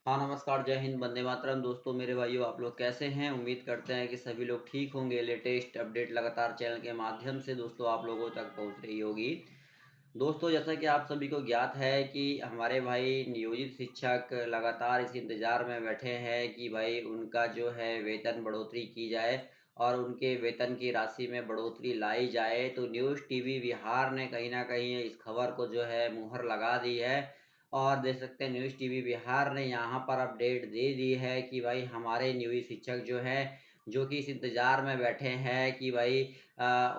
हाँ, नमस्कार, जय हिंद, वंदे मातरम। दोस्तों, मेरे भाइयों, आप लोग कैसे हैं? उम्मीद करते हैं कि सभी लोग ठीक होंगे। लेटेस्ट अपडेट लगातार चैनल के माध्यम से दोस्तों आप लोगों तक पहुँच रही होगी। दोस्तों, जैसा कि आप सभी को ज्ञात है कि हमारे भाई नियोजित शिक्षक लगातार इस इंतज़ार में बैठे हैं कि भाई उनका जो है वेतन बढ़ोतरी की जाए और उनके वेतन की राशि में बढ़ोतरी लाई जाए। तो न्यूज़ टीवी बिहार ने कहीं न कहीं इस खबर को जो है मुहर लगा दी है और देख सकते हैं न्यूज़ टीवी बिहार ने यहाँ पर अपडेट दे दी है कि भाई हमारे नियोजित शिक्षक जो हैं, जो कि इस इंतज़ार में बैठे हैं कि भाई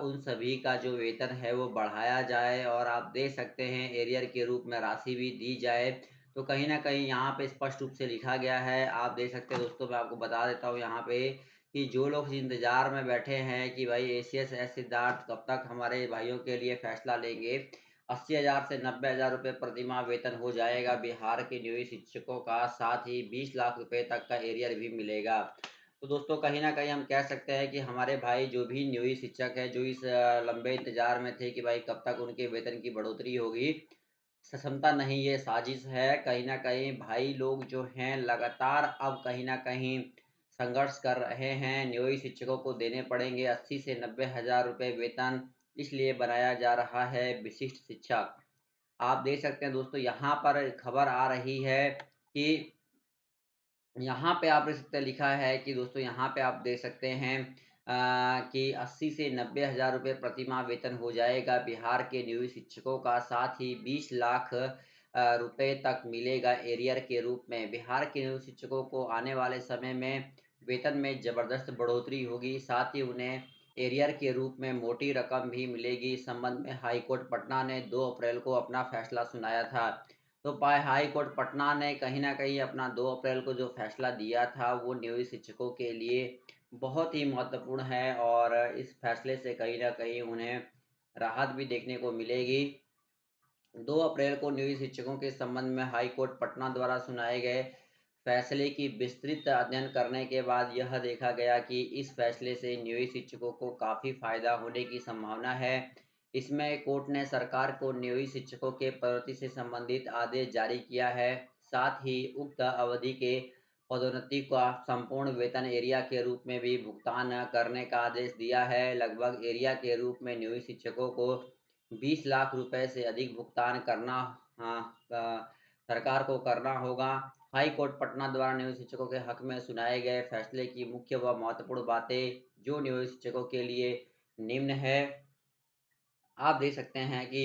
उन सभी का जो वेतन है वो बढ़ाया जाए और आप देख सकते हैं एरियर के रूप में राशि भी दी जाए। तो कहीं न कहीं यहाँ पे स्पष्ट रूप से लिखा गया है, आप देख सकते हैं दोस्तों। मैं आपको बता देता हूँ यहाँ पे कि जो लोग इस इंतज़ार में बैठे हैं कि भाई एसीएस एस सिद्धार्थ कब तक हमारे भाइयों के लिए फैसला लेंगे। 80,000 से 90,000 रुपए प्रतिमाह वेतन हो जाएगा बिहार के नियोजित शिक्षकों का, साथ ही 20 लाख रुपए तक का एरियर भी मिलेगा। तो दोस्तों कहीं न कहीं हम कह सकते हैं कि हमारे भाई जो भी नियोजित शिक्षक हैं, जो इस लंबे इंतज़ार में थे कि भाई कब तक उनके वेतन की बढ़ोतरी होगी, सक्षमता नहीं, ये साजिश है। कहीं न कहीं भाई लोग जो हैं लगातार अब कहीं न कहीं संघर्ष कर रहे हैं। नियोजित शिक्षकों को देने पड़ेंगे 80 से 90 हज़ार रुपए वेतन, इसलिए बनाया जा रहा है विशिष्ट शिक्षक। आप देख सकते हैं दोस्तों, यहाँ पर खबर आ रही है कि यहाँ पे आप देख सकते हैं लिखा है कि दोस्तों यहाँ पे आप देख सकते हैं कि 80 से 90 हज़ार रुपए प्रतिमाह वेतन हो जाएगा बिहार के नियोजित शिक्षकों का, साथ ही 20 लाख रुपए तक मिलेगा एरियर के रूप में। बिहार के नियोजित शिक्षकों को आने वाले समय में वेतन में ज़बरदस्त बढ़ोतरी होगी, साथ ही उन्हें एरियर के रूप में मोटी रकम भी मिलेगी। इस संबंध में हाई कोर्ट पटना ने 2 अप्रैल को अपना फैसला सुनाया था। तो हाई कोर्ट पटना ने कहीं न कहीं अपना 2 अप्रैल को जो फैसला दिया था, वो नियोजित शिक्षकों के लिए बहुत ही महत्वपूर्ण है और इस फैसले से कहीं न कहीं उन्हें राहत भी देखने को मिलेगी। 2 अप्रैल को नियोजित शिक्षकों के संबंध में हाई कोर्ट पटना द्वारा सुनाए गए फैसले की विस्तृत अध्ययन करने के बाद यह देखा गया कि इस फैसले से नियोजित शिक्षकों को काफ़ी फायदा होने की संभावना है। इसमें कोर्ट ने सरकार को नियोजित शिक्षकों के पदोन्नति से संबंधित आदेश जारी किया है। साथ ही उक्त अवधि के पदोन्नति का संपूर्ण वेतन एरिया के रूप में भी भुगतान करने का आदेश दिया है। लगभग एरिया के रूप में नियोजित शिक्षकों को 20 लाख रुपए से अधिक भुगतान करना हाँ, सरकार को करना होगा। हाई कोर्ट पटना द्वारा नियोजित शिक्षकों के हक में सुनाए गए फैसले की मुख्य व महत्वपूर्ण बातें जो नियोजित शिक्षकों के लिए निम्न है। आप देख सकते हैं कि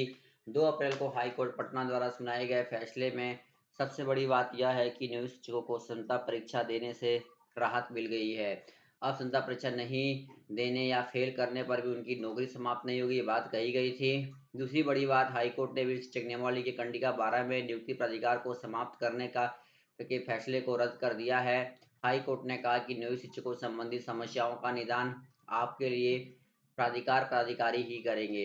2 अप्रैल को हाई कोर्ट पटना द्वारा सुनाए गए फैसले में सबसे बड़ी बात यह है कि नियोजित शिक्षकों को क्षमता परीक्षा देने से राहत मिल गई है। अब क्षमता परीक्षा नहीं देने या फेल करने पर भी उनकी नौकरी समाप्त नहीं होगी, ये बात कही गई थी। दूसरी बड़ी बात, हाई कोर्ट ने भी शिक्षक नियमावली के कंडिका 12 में नियुक्ति प्राधिकार को समाप्त करने का के फैसले को रद्द कर दिया है। हाई कोर्ट ने कहा कि नियोजित शिक्षकों से संबंधित समस्याओं का निदान आपके लिए प्राधिकारी ही करेंगे।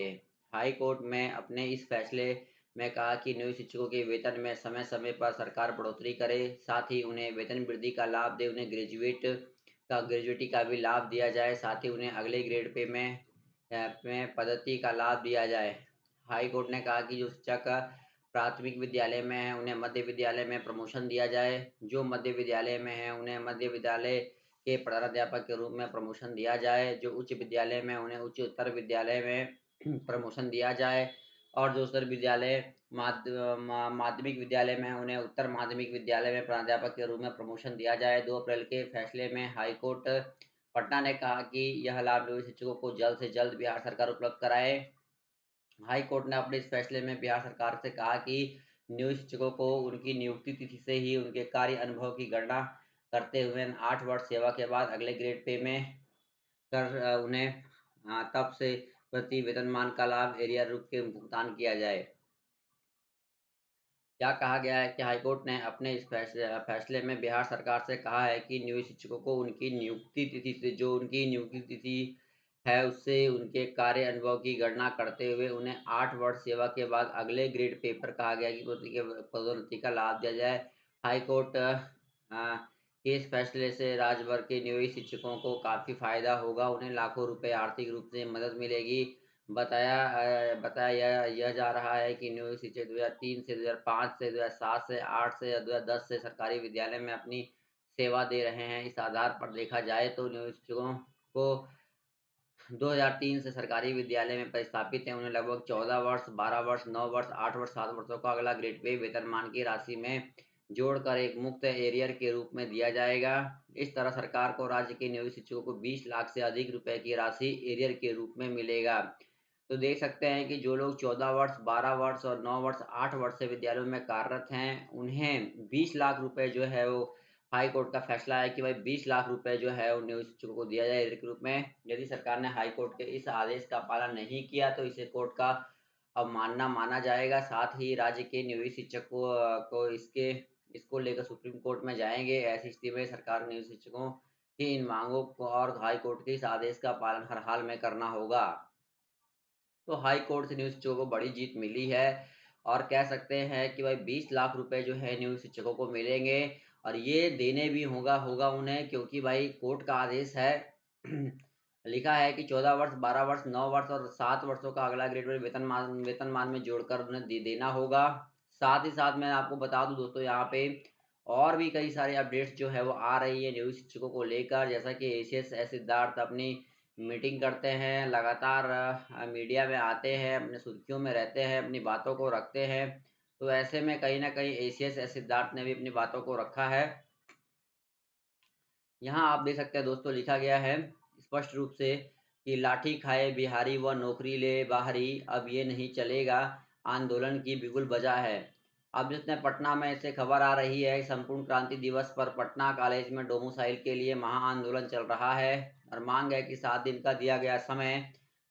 हाई कोर्ट में अपने इस फैसले में कहा कि नियोजित शिक्षकों के वेतन में समय-समय पर सरकार बढ़ोतरी करे, साथ ही उन्हें वेतन वृद्धि का लाभ दे, उन्हें ग्रेजुएटी का भी लाभ दिया जाए, साथ ही उन्हें अगले ग्रेड पे में पदोन्नति का लाभ दिया जाए। हाई कोर्ट ने कहा कि जो शिक्षक प्राथमिक विद्यालय में हैं, उन्हें मध्य विद्यालय में प्रमोशन दिया जाए। जो मध्य विद्यालय में हैं, उन्हें मध्य विद्यालय के प्रधानाध्यापक के रूप में प्रमोशन दिया जाए। जो उच्च विद्यालय में, उन्हें उच्चतर विद्यालय में प्रमोशन दिया जाए और जो उत्तर विद्यालय माध्यमिक विद्यालय में उन्हें उत्तर माध्यमिक विद्यालय में प्राध्यापक के रूप में प्रमोशन दिया जाए। 2 अप्रैल के फैसले में हाई कोर्ट पटना ने कहा कि यह लाभ नियोजित शिक्षकों को जल्द से जल्द बिहार सरकार उपलब्ध कराए। हाई कोर्ट ने अपने इस फैसले में बिहार सरकार से कहा कि नियोजित शिक्षकों को उनकी नियुक्ति तिथि से ही उनके कार्य अनुभव की गणना करते हुए 8 वर्ष सेवा के बाद अगले ग्रेड पे में उन्हें तब से प्रति वेतनमान का लाभ एरियर रूप के भुगतान किया जाए। क्या कहा गया है कि हाईकोर्ट ने अपने इस फैसले में बिहार सरकार से कहा है कि नियोजित शिक्षकों को उनकी नियुक्ति तिथि से, जो उनकी नियुक्ति तिथि है, उससे उनके कार्य अनुभव की गणना करते हुए उन्हें 8 वर्ष सेवा के बाद अगले ग्रेड पे पर कहा गया कि पदोन्नति का लाभ दिया जाए। हाईकोर्ट के इस फैसले से राज्य भर के नियोजित शिक्षकों को काफ़ी फायदा होगा, उन्हें लाखों रुपए आर्थिक रूप से मदद मिलेगी। बताया यह जा रहा है कि न्यू शिक्षक 2003 से 2005 से 2007 से 8 से 2010 से सरकारी विद्यालय में अपनी सेवा दे रहे हैं। इस आधार पर देखा जाए तो न्यू शिक्षकों को 2003 से सरकारी विद्यालय में प्रतिस्थापित है। उन्हें लगभग 14 वर्ष, 12 वर्ष, 9 वर्ष, 8 वर्ष, 7 वर्षों का अगला ग्रेड पे वेतनमान की राशि में जोड़कर एक मुक्त एरियर के रूप में दिया जाएगा। इस तरह सरकार को राज्य के नियोजित शिक्षकों को 20 लाख से अधिक रुपए की राशि एरियर के रूप में मिलेगा। तो देख सकते हैं कि जो लोग 14 वर्ष, 12 वर्ष और 9 वर्ष, 8 वर्ष से विद्यालयों में कार्यरत हैं, उन्हें 20 लाख रुपए जो है वो हाई कोर्ट का फैसला है कि भाई 20 लाख रुपए जो है वो नियोजित शिक्षकों को दिया जाए के रूप में। यदि सरकार ने हाई कोर्ट के इस आदेश का पालन नहीं किया तो इसे कोर्ट का अवमानना माना जाएगा। साथ ही राज्य के नियोजित शिक्षकों को इसको लेकर सुप्रीम कोर्ट में जाएंगे। ऐसी स्थिति में सरकार नियोजित शिक्षकों की इन मांगों को और हाई कोर्ट के इस आदेश का पालन हर हाल में करना होगा। तो हाई कोर्ट से नियोजित शिक्षकों को बड़ी जीत मिली है और कह सकते हैं कि भाई 20 लाख रुपए जो है नियोजित शिक्षकों को मिलेंगे और ये देने भी होगा उन्हें, क्योंकि भाई कोर्ट का आदेश है। लिखा है कि 14 वर्ष, 12 वर्ष, 9 वर्ष और 7 वर्षों का अगला ग्रेड वेतनमान में जोड़कर उन्हें देना होगा। साथ ही साथ मैं आपको बता दूं दोस्तों, यहाँ पे और भी कई सारे अपडेट्स जो है वो आ रही है नियोजित शिक्षकों को लेकर। जैसा कि एसीएस सिद्धार्थ अपनी मीटिंग करते हैं, लगातार मीडिया में आते हैं, अपने सुर्खियों में रहते हैं, अपनी बातों को रखते हैं। तो ऐसे में कहीं ना कहीं एसीएस सिद्धार्थ ने भी अपनी बातों को रखा है। यहाँ आप देख सकते हैं दोस्तों, लिखा गया है स्पष्ट रूप से कि लाठी खाए बिहारी व नौकरी ले बाहरी, अब ये नहीं चलेगा, आंदोलन की बिगुल बजा है। अब जिसने पटना में से खबर आ रही है, संपूर्ण क्रांति दिवस पर पटना कॉलेज में डोमिसाइल के लिए महाआंदोलन चल रहा है और मांग है कि 7 दिन का दिया गया समय।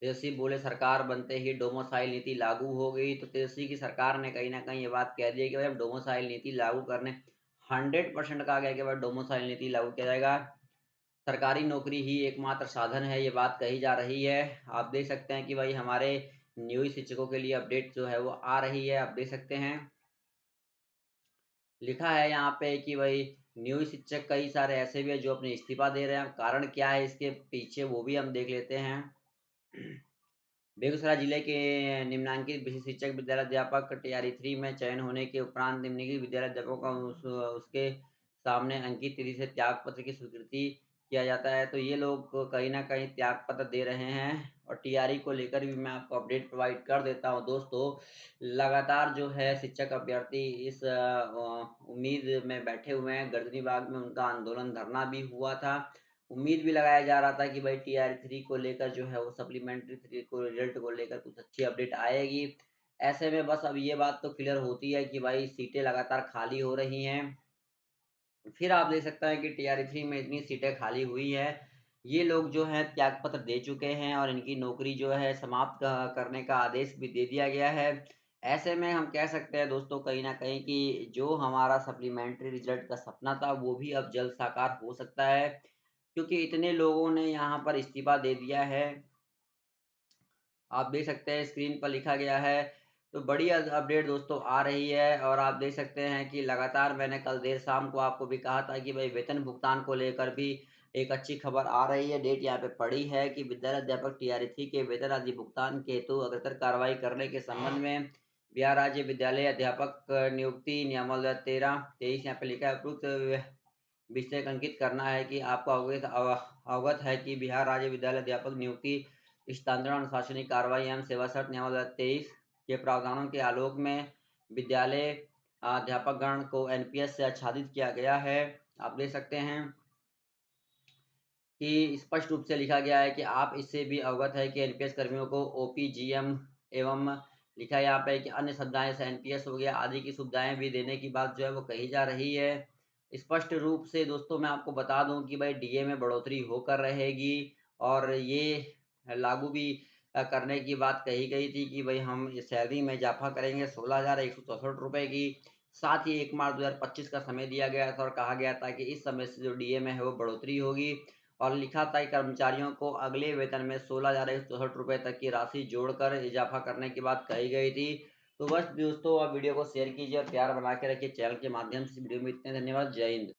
तेजस्वी बोले सरकार बनते ही डोमिसाइल नीति लागू हो गई। तो तेजस्वी की सरकार ने कहीं ना कहीं ये बात कह दी है कि भाई अब डोमिसाइल नीति लागू करने 100% कहा गया कि भाई डोमिसाइल नीति लागू किया जाएगा। सरकारी नौकरी ही एकमात्र साधन है, ये बात कही जा रही है। आप देख सकते हैं कि भाई हमारे नियोजित शिक्षकों के लिए अपडेट जो है वो आ रही है, आप देख सकते हैं। लिखा है यहाँ पे कि भाई नियोजित शिक्षक कई सारे ऐसे भी है जो अपने इस्तीफा दे रहे हैं। कारण क्या है इसके पीछे वो भी हम देख लेते हैं। बेगूसराय जिले के निम्नांकित विशिष्ट शिक्षक विद्यालय अध्यापक टीआरई 3 में चयन होने के उपरांत निम्नलिखित विद्यालय अध्यापकों का उसके सामने अंकित तिथि से त्याग पत्र की स्वीकृति किया जाता है। तो ये लोग कहीं ना कहीं त्याग पत्र दे रहे हैं और टीआरई को लेकर भी मैं आपको अपडेट प्रोवाइड कर देता हूँ दोस्तों। लगातार जो है शिक्षक अभ्यर्थी इस उम्मीद में बैठे हुए हैं। गर्दनी बाग में उनका आंदोलन धरना भी हुआ था। उम्मीद भी लगाया जा रहा था कि भाई टीआर 3 को लेकर जो है वो सप्लीमेंट्री 3 को रिजल्ट को लेकर कुछ अच्छी अपडेट आएगी। ऐसे में बस अब ये बात तो क्लियर होती है कि भाई सीटें लगातार खाली हो रही हैं। फिर आप देख सकते हैं कि टीआर 3 में इतनी सीटें खाली हुई है, ये लोग जो है त्याग पत्र दे चुके हैं और इनकी नौकरी जो है समाप्त करने का आदेश भी दे दिया गया है। ऐसे में हम कह सकते हैं दोस्तों कहीं ना कहीं कि जो हमारा सप्लीमेंट्री रिजल्ट का सपना था वो भी अब जल्द साकार हो सकता है, क्योंकि इतने लोगों ने यहाँ पर इस्तीफा दे दिया है। आप देख सकते हैं स्क्रीन पर लिखा गया है। तो बड़ी अपडेट दोस्तों आ रही है और आप देख सकते हैं कि लगातार मैंने कल देर शाम को आपको भी कहा था कि भाई वेतन भुगतान को लेकर भी एक अच्छी खबर आ रही है। डेट यहाँ पे पड़ी है कि विद्यालय अध्यापक टीआरई के वेतन आदि भुगतान के हेतु अग्रतर कार्रवाई करने के संबंध में बिहार राज्य विद्यालय अध्यापक नियुक्ति नियमावली 13-23 यहाँ पे लिखा है। उपयुक्त विषय अंकित करना है कि आपको अवगत है कि बिहार राज्य विद्यालय अध्यापक नियुक्ति स्थानांतरण अनुशासनिक कार्रवाई एवं सेवा शर्त नियमावली 23 के प्रावधानों के आलोक में विद्यालय अध्यापक गण को एनपीएस से आच्छादित किया गया है। आप देख सकते हैं कि स्पष्ट रूप से लिखा गया है कि आप इससे भी अवगत है कि एनपीएस कर्मियों को ओपीजीएम एवं लिखा है यहाँ पे कि अन्य सुविधाएं जैसे एनपीएस हो गया आदि की सुविधाएं भी देने की बात जो है वो कही जा रही है। स्पष्ट रूप से दोस्तों मैं आपको बता दूं कि भाई डीए में बढ़ोतरी होकर रहेगी और ये लागू भी करने की बात कही गई थी कि भाई हम सैलरी में इजाफा करेंगे 16,164 रुपए की। साथ ही 1 मार्च 2025 का समय दिया गया था और कहा गया था कि इस समय से जो डीए में है वो बढ़ोतरी होगी और लिखा था कि कर्मचारियों को अगले वेतन में 16,164 रुपए तक की राशि जोड़कर इजाफा करने की बात कही गई थी। तो बस दोस्तों आप वीडियो को शेयर कीजिए और प्यार बना के रखिए चैनल के माध्यम से। वीडियो में इतने, धन्यवाद, जय हिंद।